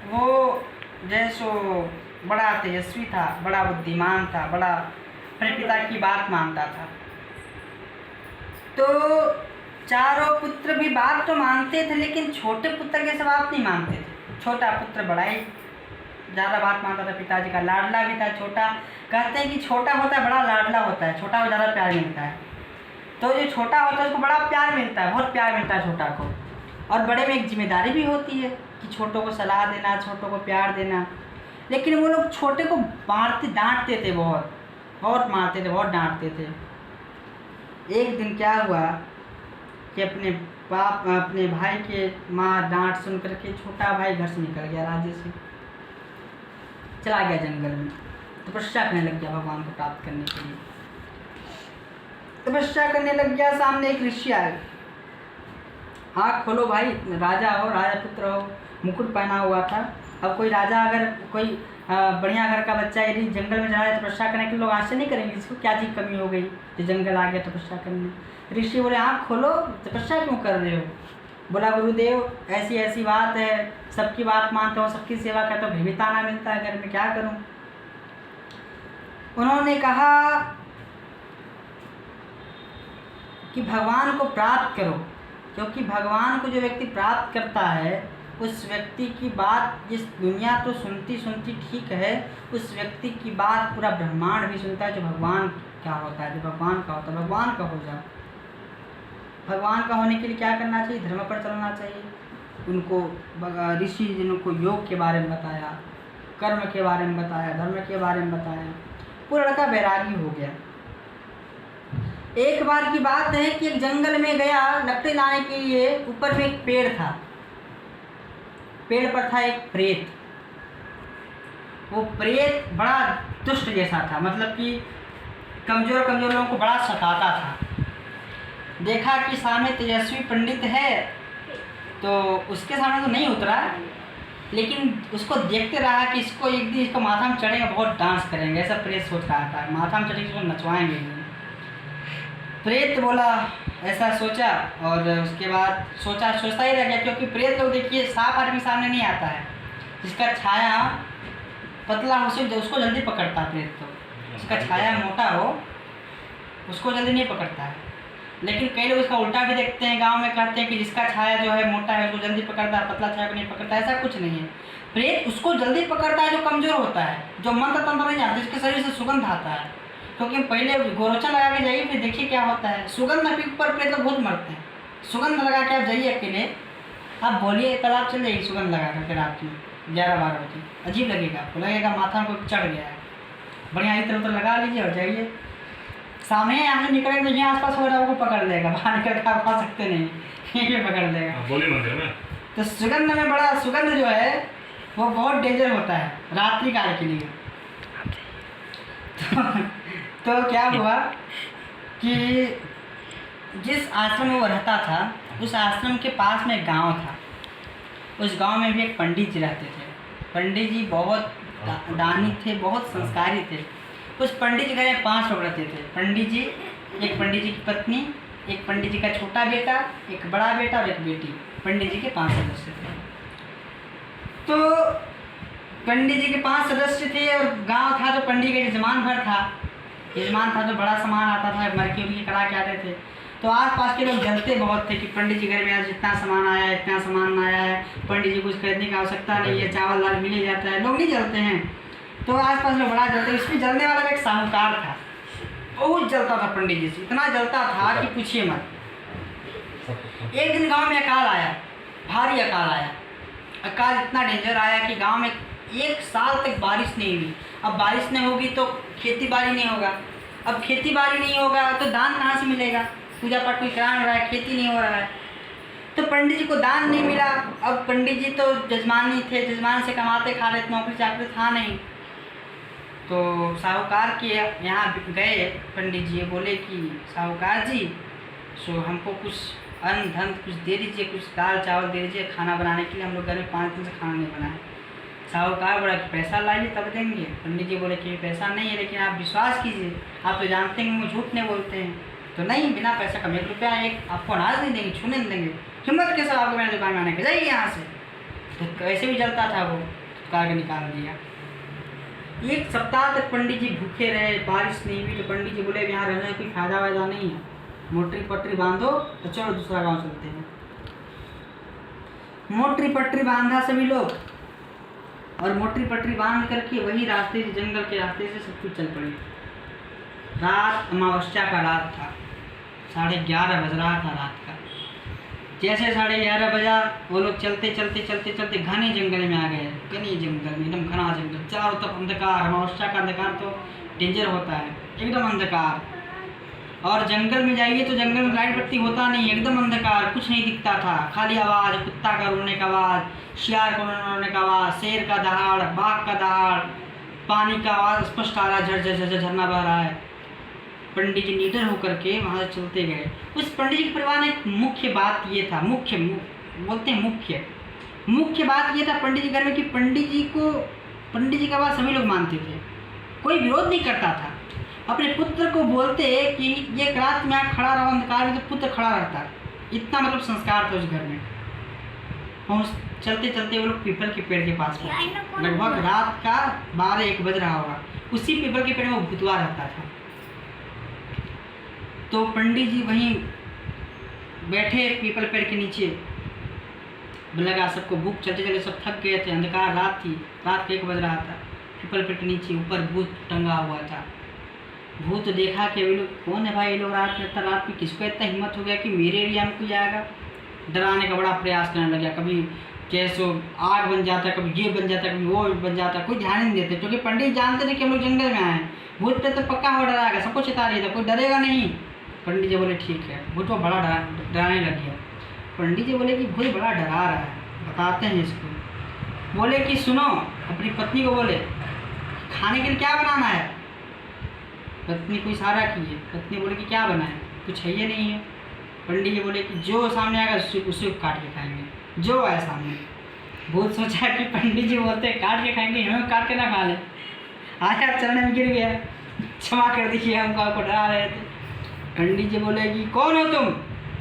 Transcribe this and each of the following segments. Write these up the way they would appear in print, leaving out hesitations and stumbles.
वो जैसो बड़ा तेजस्वी था, बड़ा बुद्धिमान था, बड़ा अपने पिता की बात मानता था। तो चारों पुत्र भी बात तो मानते थे, लेकिन छोटे पुत्र के सब बात नहीं मानते थे। छोटा पुत्र बड़ा ही ज़्यादा बात मानता था, पिताजी का लाडला भी था। छोटा कहते हैं कि छोटा होता है बड़ा लाडला होता है, छोटा को ज़्यादा प्यार मिलता है। तो जो छोटा होता है उसको बड़ा प्यार मिलता है, बहुत प्यार मिलता है छोटा को। और बड़े में एक जिम्मेदारी भी होती है कि छोटों को सलाह देना, छोटों को प्यार देना। लेकिन वो लोग छोटे को मारते डांटते थे, बहुत बहुत मारते थे, बहुत डांटते थे। एक दिन क्या हुआ कि अपने भाई के माँ डांट सुन करके छोटा भाई घर से निकल गया, राज्य से चला गया जंगल में, तपस्या करने लग गया भगवान को प्राप्त करने के लिए। तपस्या करने लग गया। सामने एक ऋषि आए, आँख खोलो भाई, राजा हो, राजा पुत्र हो, मुकुट पहना हुआ था। अब कोई राजा, अगर कोई बढ़िया घर का बच्चा यदि जंगल में जा रहा है तपस्या करने के लिए, लोग आश्चर्य नहीं करेंगे इसको क्या चीज़ कमी हो गई जो जंगल आ गया तपस्या करने। ऋषि बोले आँख खोलो, तपस्या क्यों कर रहे हो? बोला गुरुदेव ऐसी ऐसी बात है, सबकी बात मानता हूँ, सबकी सेवा करता हूँ, भी ताना मिलता है घर में, क्या करूँ? उन्होंने कहा कि भगवान को प्राप्त करो, क्योंकि भगवान को जो व्यक्ति प्राप्त करता है उस व्यक्ति की बात जिस दुनिया तो सुनती सुनती ठीक है, उस व्यक्ति की बात पूरा ब्रह्मांड भी सुनता है। जो भगवान क्या होता है, जो भगवान का होता है, भगवान का हो जाओ। भगवान का होने के लिए क्या करना चाहिए? धर्म पर चलना चाहिए। उनको ऋषि जिनको योग के बारे में बताया, कर्म के बारे में बताया, धर्म के बारे में बताया, पूरा लड़का वैरागी हो गया। एक बार की बात है कि एक जंगल में गया लकड़ी लाने के लिए, ऊपर में एक पेड़ था, पेड़ पर था एक प्रेत। वो प्रेत बड़ा दुष्ट जैसा था, मतलब कि कमज़ोर कमज़ोर लोगों को बड़ा सताता था। देखा कि सामने तेजस्वी पंडित है तो उसके सामने तो नहीं उतरा, लेकिन उसको देखते रहा कि इसको एक दिन इसको माथा में चढ़ेगा, बहुत डांस करेंगे, ऐसा प्रेत सोच रहा था। माथा में चढ़ेगा इसको नचवाएंगे। प्रेत बोला, ऐसा सोचा, और उसके बाद सोचता ही रह गया, क्योंकि प्रेत लोग देखिए साफ आदमी सामने नहीं आता है, जिसका छाया पतला हो उसको जल्दी पकड़ता है प्रेत। तो जिसका छाया मोटा हो उसको जल्दी नहीं पकड़ता है। लेकिन कई लोग इसका उल्टा भी देखते हैं, गांव में कहते हैं कि जिसका छाया जो है मोटा है उसको जल्दी पकड़ता है, पतला छाया को नहीं पकड़ता। ऐसा कुछ नहीं है, प्रेत उसको जल्दी पकड़ता है जो कमज़ोर होता है, जो मंत्र तंत्र नहीं जानता, जिसके शरीर से सुगंध आता है। क्योंकि पहले गोरोचन लगा के जाइए, फिर देखिए क्या होता है। सुगंध पर प्रेत लोग बहुत मरते हैं। सुगंध लगा के आप जाइए अकेले, आप बोलिए तालाब चल जाइए सुगंध लगा करके रात में 11-12 बजे, अजीब लगेगा आपको, लगेगा माथा में कोई चढ़ गया है। बढ़िया इधर उधर लगा लीजिए और जाइए। सामने यहाँ से निकलेंगे तो यहाँ आसपास हो रहा है, आपको पकड़ लेगा, बाहर निकल कर आप खा सकते नहीं, यहीं पकड़ लेगा। बोली मंदिर में तो सुगंध में बड़ा, सुगंध जो है वो बहुत डेंजर होता है रात्रि काल के लिए। तो क्या हुआ कि जिस आश्रम में वो रहता था, उस आश्रम के पास में एक गांव था। उस गांव में भी एक पंडित जी रहते थे। पंडित जी बहुत दानी थे, बहुत संस्कारी थे। उस पंडित जी घर में 5 लोग रहते थे। पंडित जी, एक पंडित जी की पत्नी, एक पंडित जी का छोटा बेटा, एक बड़ा बेटा और एक बेटी। पंडित जी के 5 सदस्य थे। तो पंडित जी के 5 सदस्य थे और गांव था तो पंडित का यजमान घर था। यजमान था तो बड़ा सामान आता था, मरकी उरकी करा के आते थे। तो आसपास के लोग जलते बहुत थे कि पंडित जी घर में आज इतना सामान आया है, इतना सामान आया है, पंडित जी कुछ खरीदने की आवश्यकता नहीं है, चावल दाल मिल ही जाता है। लोग नहीं जलते हैं, तो आसपास लोग बड़ा जलते। इसमें जलने वाला एक साहूकार था, बहुत जलता था पंडित जी से, इतना जलता था कि पूछिए मत। एक दिन गाँव में अकाल आया, भारी अकाल आया। अकाल इतना डेंजर आया कि गाँव में 1 साल तक बारिश नहीं हुई। अब बारिश नहीं होगी तो खेती बाड़ी नहीं होगा, अब खेती बाड़ी नहीं होगा तो दान कहाँ से मिलेगा? पूजा पाठ कोई करा नहीं रहा है, खेती नहीं हो रहा है, तो पंडित जी को दान नहीं मिला। अब पंडित जी तो जजमान नहीं थे, जजमान से कमाते खा रहे थे, नौकरी चाकरी था नहीं। तो साहूकार के यहाँ गए पंडित जी, बोले कि साहूकार जी सो हमको कुछ अन्न धन कुछ दे दीजिए, कुछ दाल चावल दे दीजिए खाना बनाने के लिए, हम लोग घर में 5 दिन से खाना नहीं बना है। साहूकार बोला कि पैसा लाइए तब देंगे। पंडित जी बोले कि पैसा नहीं है, लेकिन आप विश्वास कीजिए, आप तो जानते हैं कि झूठ नहीं बोलते हैं। तो नहीं, बिना पैसा का 1 रुपया एक आपको अनाज नहीं देंगे, छूने नहीं देंगे। हिम्मत के साथ आपको मेरी दुकान में आने के, जाइए यहाँ से। तो कैसे भी जलता था वो, काट के निकाल दिया। 1 सप्ताह तक पंडित जी भूखे रहे, बारिश नहीं हुई। तो पंडित जी बोले यहाँ रहने का कोई फायदा वायदा नहीं है, मोटरी पटरी बांधो तो चलो दूसरा गांव चलते हैं। मोटरी पटरी बांधा सभी लोग, और मोटरी पटरी बांध करके वही रास्ते से, जंगल के रास्ते से सब कुछ चल पड़े। रात अमावस्या का रात था, 11:30 बज रहा था रात का। जैसे 11:30 बजा, वो लोग चलते चलते चलते चलते घने जंगल में आ गए। घने जंगल में, एकदम घना जंगल, चारों तरफ अंधकार। अमावस्या का अंधकार तो डेंजर होता है, एकदम अंधकार। और जंगल में जाइए तो जंगल में लाइट बत्ती होता नहीं, एकदम अंधकार, कुछ नहीं दिखता था। खाली आवाज़, कुत्ता का रोने का आवाज़, शियार का रोने का आवाज़, शेर का दहाड़, बाघ का दहाड़, पानी का आवाज़ स्पष्ट आ रहा है, झर झर झर झरना बह रहा है। पंडित जी निडर होकर के वहाँ से चलते गए। उस पंडित जी के परिवार में एक मुख्य बात ये था, बोलते हैं मुख्य बात ये था पंडित जी घर में, कि पंडित जी का बात सभी लोग मानते थे, कोई विरोध नहीं करता था। अपने पुत्र को बोलते कि ये रात में खड़ा रहो अंधकार में, तो पुत्र खड़ा रहता। इतना मतलब संस्कार था उस घर में। चलते चलते वो लोग पीपल के पेड़ के पास पहुंचे। लगभग रात का 12-1 बज रहा होगा। उसी पीपल के पेड़ में वो भूतवा रहता था। तो पंडित जी वहीं बैठे पीपल पेड़ के नीचे। लगा सबको भूख, चलते चलते सब थक गए थे, अंधकार रात थी, रात का 1 बज रहा था। पीपल पेड़ के नीचे ऊपर भूत टंगा हुआ था। भूत देखा कि ये लोग कौन है भाई, ये लोग रात में किसको इतना हिम्मत हो गया कि मेरे एरिया में कोई आएगा। डराने का बड़ा प्रयास करने लग गया, कभी जैसे आग बन जाता, कभी ये बन जाता, कभी वो बन जाता, कोई ध्यान नहीं देते, क्योंकि पंडित जानते थे कि हम लोग जंगल में आए, भूत पे तो पक्का हो डराएगा, सबको चेता रही था, कोई डरेगा नहीं। पंडित जी बोले ठीक है। भूत को बड़ा डराने लग गया। पंडित जी बोले कि भूत बड़ा डरा रहा है, बताते हैं इसको। बोले कि सुनो, अपनी पत्नी को बोले खाने के लिए क्या बनाना है। पत्नी को इशारा किए, पत्नी बोले कि क्या बनाए, कुछ है ये नहीं है। पंडित जी बोले कि जो सामने आएगा उसे काट के खाएंगे, जो आए सामने। भूत सोचा कि पंडित जी बोलते काट के खाएंगे, हमें काट के ना खा ले। आया चरण में गिर गया, क्षमा कर दीजिए, हमको आपको डरा रहे थे। पंडित जी बोले कि कौन हो तुम।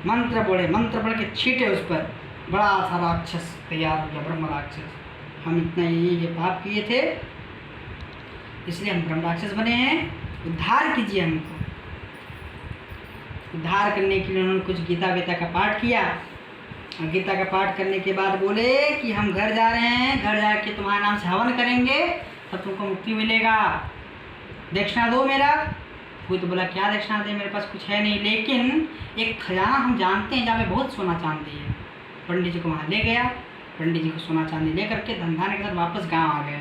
मंत्र बोले, मंत्र पढ़ के छीटे उस पर, बड़ा सा राक्षस तैयार हो गया, ब्रह्म राक्षस। हम इतना ये पाप किए थे, इसलिए हम ब्रह्म राक्षस बने हैं, उद्धार कीजिए हमको। उद्धार करने के लिए उन्होंने कुछ गीता का पाठ किया। और गीता का पाठ करने के बाद बोले कि हम घर जा रहे हैं, घर जाके तुम्हारे नाम से हवन करेंगे, तब तुमको मुक्ति मिलेगा, दक्षिणा दो मेरा। भूत बोला क्या दक्षिणा दे, मेरे पास कुछ है नहीं, लेकिन एक खजाना हम जानते हैं जहाँ पे बहुत सोना चांदी है। पंडित जी को वहाँ ले गया। पंडित जी को सोना चांदी ले करके धंधाने के साथ वापस गाँव आ गए।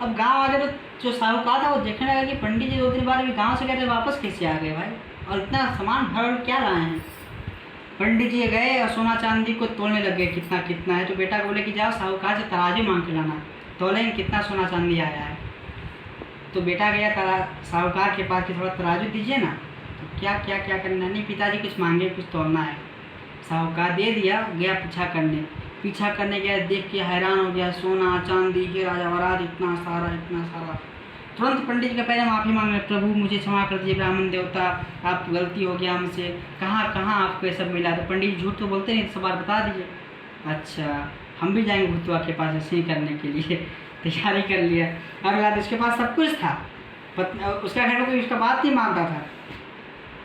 अब गाँव आ गए तो जो साहूकार था वो देखने लगा कि पंडित जी 2 दिन बाद भी गाँव से गए थे, वापस कैसे आ गए भाई, और इतना सामान भर क्या लाए हैं। पंडित जी गए और सोना चांदी को तोलने लग गए, कितना कितना है। तो बेटा बोले कि जाओ साहूकार से तराजू मांग के लाना, तोलेंगे कितना सोना चांदी आया है। तो बेटा गया साहूकार के पास कि थोड़ा तराजू दीजिए ना। तो क्या क्या क्या करना, नहीं पिताजी कुछ मांगे, कुछ तोलना है। साहूकार दे दिया, गया पीछा करने गया, देख के हैरान हो गया, सोना चांदी हीरा जवाहरात इतना सारा। तुरंत पंडित जी के पैर माफ़ी मांग रहे, प्रभु मुझे क्षमा कर दीजिए ब्राह्मण देवता, आप गलती हो गया हमसे, कहाँ आपको ये सब मिला। तो पंडित जी झूठ तो बोलते नहीं, सब बात बता दीजिए। अच्छा हम भी जाएंगे भूतवा के पास ऐसे ही करने के लिए, तैयारी कर लिया। अगला दिन उसके पास सब कुछ था, उसका घर में कोई उसका बात नहीं मानता था।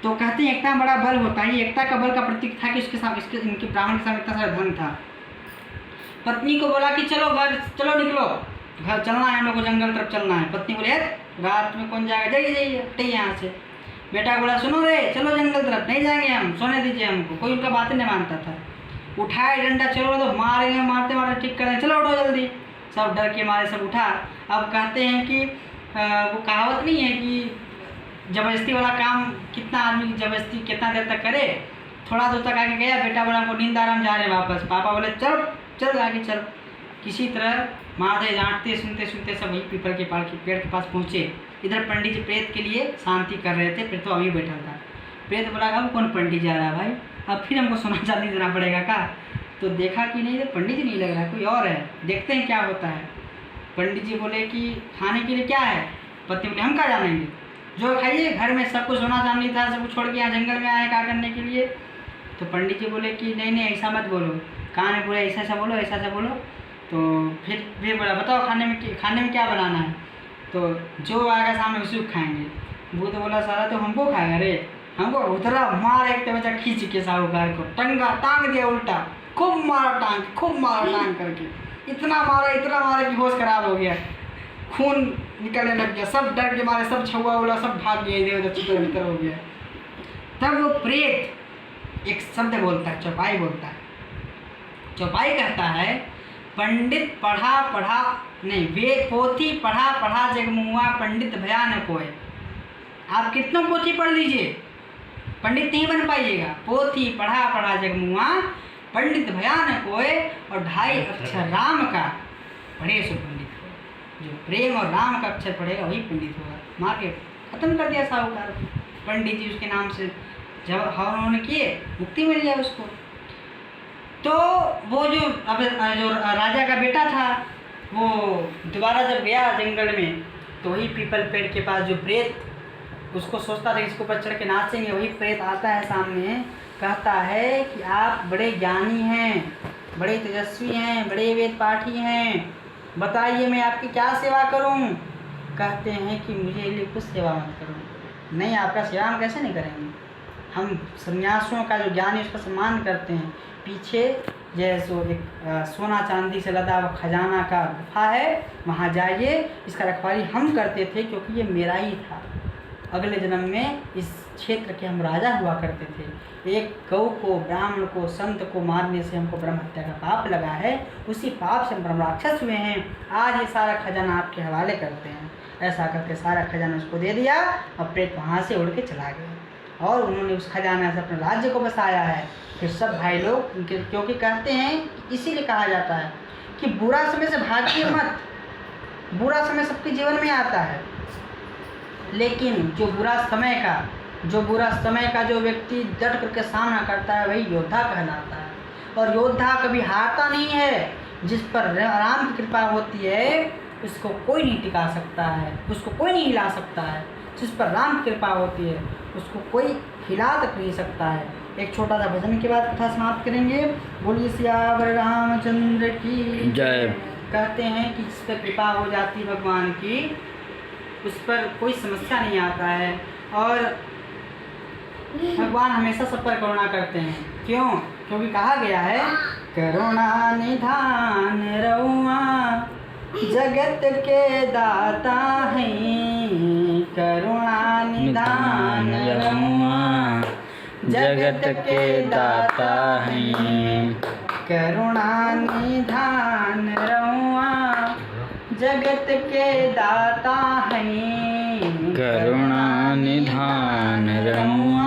तो कहते हैं एकता बड़ा बल होता है, एकता का बल का प्रतीक था कि उसके साथ इनके ब्राह्मण के साथ इतना सारा धन था। पत्नी को बोला कि चलो घर, चलो निकलो, घर चलना है हम लोग को, जंगल तरफ चलना है। पत्नी बोले रात में कौन जाएगा, जाइए हटिए यहाँ से। बेटा बोला सुनो रे, चलो जंगल तरफ, नहीं जाएंगे हम, सोने दीजिए हमको। कोई उनका बातें नहीं मानता था। उठाए डंडा, चलो तो मारेंगे, मारते ठीक करें, चलो उठो जल्दी। सब डर के मारे सब उठा। अब कहते हैं कि वो कहावत नहीं है कि ज़बरदस्ती वाला काम कितना आदमी ज़बरदस्ती कितना देर तक करे। थोड़ा दूर तक आगे गया, बेटा बोला हमको नींद आ रहा, हम जा रहे हैं वापस। पापा बोले चल आगे चल। किसी तरह मारते डांटते सुनते सब वही पीपल के पेड़ के पास पहुँचे। इधर पंडित जी प्रेत के लिए शांति कर रहे थे, प्रेत तो अभी बैठा था। प्रेत बोला अब कौन पंडित जा रहा है भाई, अब फिर हमको सोना चांदी देना पड़ेगा का। तो देखा कि नहीं, पंडित जी नहीं लग रहा है, कोई और है, देखते हैं क्या होता है। पंडित जी बोले कि खाने के लिए क्या है। पति बोले हम क्या जानेंगे, जो खाइए, घर में सब कुछ सोना चांदी था, सब कुछ छोड़ के यहाँ जंगल में आए क्या करने के लिए। तो पंडित जी बोले कि नहीं ऐसा मत बोलो, कहाँ ने बोले ऐसा बोलो, ऐसा बोलो। तो फिर बोला बताओ खाने में क्या बनाना है। तो जो आएगा सामने उसी को खाएंगे। वो तो बोला सारा तो हमको खाएगा रे, हमको उतरा मार एक बच्चा खींच के साहूकार को टांग दिया उल्टा, खूब मारा टांग करके, इतना मारा कि होश खराब हो गया, खून निकलने लग गया, सब डर के मारे सब छुआ उला सब भाग गया, इधर उधर चित्र भीतर हो गया। तब वो प्रेत एक शब्द बोलता है, चौपाई बोलता है। चौपाई कहता है पंडित पढ़ा नहीं, वे पोथी पढ़ा जगमुआ पंडित भया न कोय। आप कितनों पोथी पढ़ लीजिए पंडित नहीं बन पाइएगा। पोथी पढ़ा जगमुआ पंडित भया न कोय, और 2.5 अक्षर राम का पढ़े सो पंडित हो। जो प्रेम और राम का अक्षर पढ़ेगा वही पंडित होगा। मार के खत्म कर दिया साहूकार पंडित जी उसके नाम से, जब हवन उन्होंने किए मुक्ति मिल गया उसको। तो वो जो राजा का बेटा था वो दोबारा जब गया जंगल में, तो वही पीपल पेड़ के पास जो प्रेत उसको सोचता था इसके ऊपर चढ़ के नाचेंगे, वही प्रेत आता है सामने, कहता है कि आप बड़े ज्ञानी हैं, बड़े तेजस्वी हैं, बड़े वेद पाठी हैं, बताइए मैं आपकी क्या सेवा करूं। कहते हैं कि मुझे लिए कुछ सेवा मत करो। नहीं, आपका सेवा हम कैसे नहीं करेंगे, हम सन्यासियों का जो ज्ञान है उसका सम्मान करते हैं। पीछे जैसे एक सोना चांदी से लदा हुआ खजाना का गुफा है, वहाँ जाइए, इसका रखवाली हम करते थे क्योंकि ये मेरा ही था। अगले जन्म में इस क्षेत्र के हम राजा हुआ करते थे। एक गौ को, ब्राह्मण को, संत को मारने से हमको ब्रह्म हत्या का पाप लगा है, उसी पाप से हम ब्रह्म राक्षस हुए हैं। आज ये सारा खजाना आपके हवाले करते हैं। ऐसा करके सारा खजाना उसको दे दिया और प्रेत वहाँ से उड़ के चला गया और उन्होंने उस खजाना से अपने राज्य को बसाया है। फिर सब भाई लोग क्योंकि कहते हैं, इसीलिए कहा जाता है कि बुरा समय से भागिए मत। बुरा समय सबके जीवन में आता है, लेकिन जो बुरा समय का जो व्यक्ति डट करके सामना करता है वही योद्धा कहलाता है। और योद्धा कभी हारता नहीं है। जिस पर राम की कृपा होती है उसको कोई नहीं टिका सकता है, उसको कोई नहीं हिला सकता है। जिस पर राम की कृपा होती है उसको कोई हिला तक नहीं सकता है। एक छोटा सा भजन के बाद कथा समाप्त करेंगे। बोलिए सियावर रामचंद्र की जय। कहते हैं कि जिस पर कृपा हो जाती है भगवान की, उस पर कोई समस्या नहीं आता है और भगवान हमेशा सब पर करुणा करते हैं। क्यों? क्योंकि कहा गया है करुणा निधान रउआ जगत के दाता हैं, करुणा निधान रउआ जगत के दाता हैं, करुणा निधान रउआ जगत के दाता हैं, करुणा निधान रउआ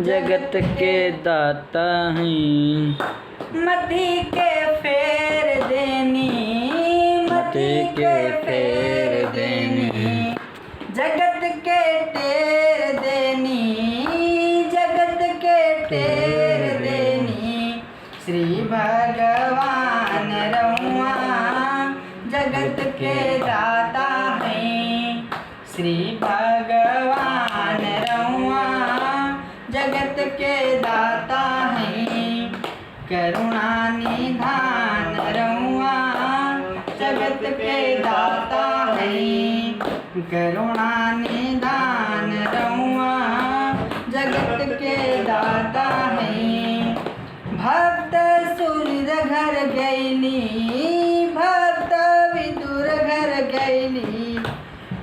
जगत के दाता हैं। मति के फेर देनी, मति के फेर देनी, जगत के टेर देनी, जगत के टेर देनी, श्री भगवान रउआ जगत के दाता हैं, श्री भगवान रउआ जगत के दाता हैं, करुणा निधान रउआ जगत के दाता हैं, करुणा निधान रउआ जगत के दाता हैं। भक्त सूर्य घर गैली, भक्त विदुर घर गैली,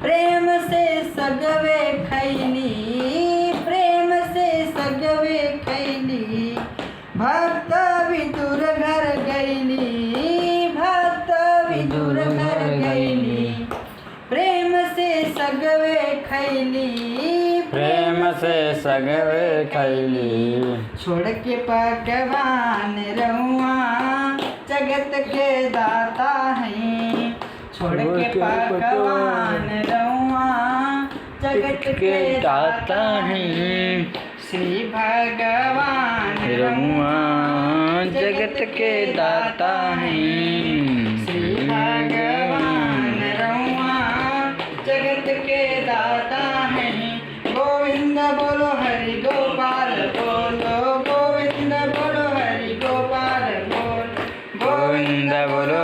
प्रेम से सगवे खैली, प्रेम से सगवे खैली, भक्त विदुर घर गैली, भक्त विदुर घर गैली, प्रेम से सगवे खैली, प्रेम से सगवे खैली, छोड़ के पकवान रउआ जगत के दाता हैं, छोड़ के पकवान रउआ जगत के दाता हैं, श्री भगवान रउआ जगत के दाता हैं, श्री भगवान रउआ जगत के दाता हैं। गोविंद बोलो हरि गोपाल बोलो, गोविंद बोलो हरि गोपाल बोलो, गोविंद बोलो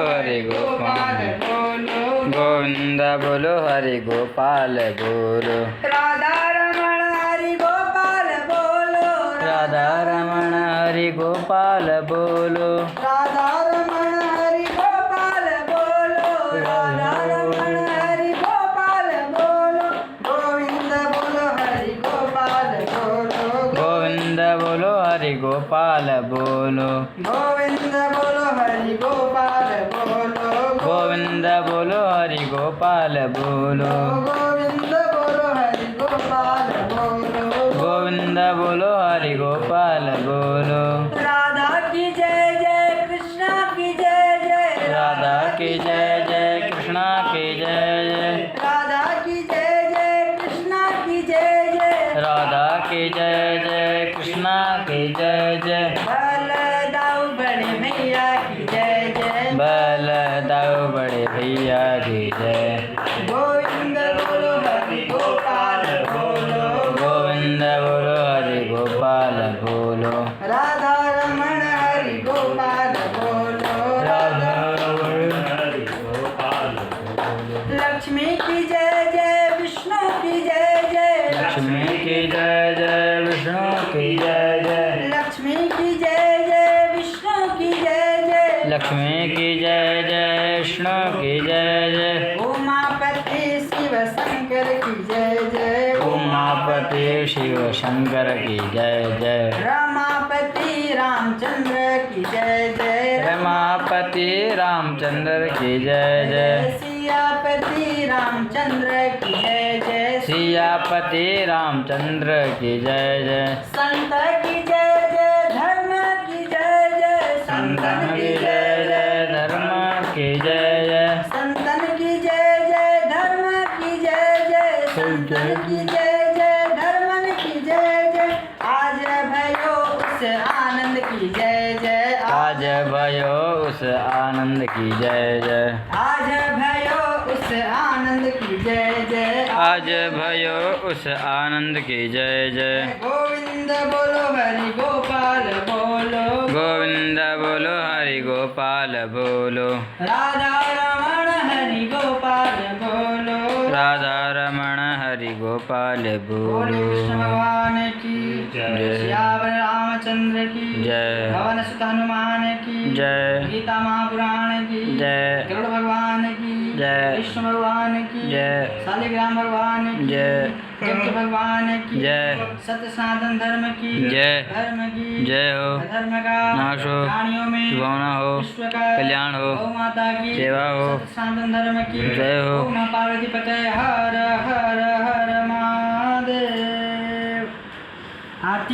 गोविंद बोलो हरि गोपाल बोलो। राधा रमण हरि गोपाल बोलो। राधा रमण हरि गोपाल बोलो। राधा रमण हरि गोपाल बोलो। राधा रमण हरि गोपाल बोलो। गोविंद बोलो हरि गोपाल बोलो। गोविंद बोलो हरि गोपाल बोलो। गोविंद बोलो हरि गोपाल बोलो। गोविंद बोलो हरि गोपाल बोलो। गोविंद बोलो हरि गोपाल बोलो। गोविंद बोलो हरि गोपाल बोलो। राधा की जय जय कृष्णा की जय जय। राधा की जय जय कृष्णा की जय जय। राधा की जय जय कृष्णा की जय जय। राधा की जय जय कृष्णा की जय जय। बलदाऊ बड़े भैया की जय जय। बलदाऊ बड़े भैया की जय। गोविंद बोलो हरि गोपाल बोलो। गोविंद बोलो हरि गोपाल बोलो। राधा रमण हरि गोपाल बोलो। राधा रमण हरि गोपाल बोलो। लक्ष्मी की जय जय विष्णु की जय जय। लक्ष्मी की जय जय विष्णु की जय जय। लक्ष्मी की जय जय विष्णु की जय जय। लक्ष्मी की जय जय विष्णु की जय जय। उमापति शिव शंकर की जय जय। उमापति शिव शंकर की जय जय। रमापति रामचंद्र की जय जय। रमापति रामचंद्र की जय जय। सियापति रामचंद्र की जय जय। सियापति रामचंद्र की जय जय। संत की जय जय धर्म की जय जय। संतन की जय जय धर्म की जय जय। संतन की जय जय धर्म की जय जय। संतन की जय जय धर्मन की जय जय। आज भयो उस आनंद की जय जय। आज भयो उस आनंद की जय जय। आज भयो उस आनंद की जय जय। आज भयो उस आनंद की जय जय। गोविंद बोलो हरि गोपाल बोलो। गोविंद बोलो हरि गोपाल बोलो। राधा रमण हरि गोपाल बोलो। राधा रमण हरि गोपाल बोलो बोलो। कृष्ण भगवान की जय। श्यावर रामचंद्र की जय। पवन सुत हनुमान की जय। गीता महापुराण की जय। गरुड़ भगवान की जय। विष्णु भगवान की जय। शालिग्राम भगवान की जय। जगत भगवान की जय। सत्य सनातन धर्म की जय। धर्म की जय हो। धर्म का नाश हो। प्राणियों में भावना हो। विश्व का कल्याण हो। गौ माता की सेवा हो। सत्य सनातन धर्म की जय हो। ओम नमः पार्वती पते हर हर हर महादेव। आरती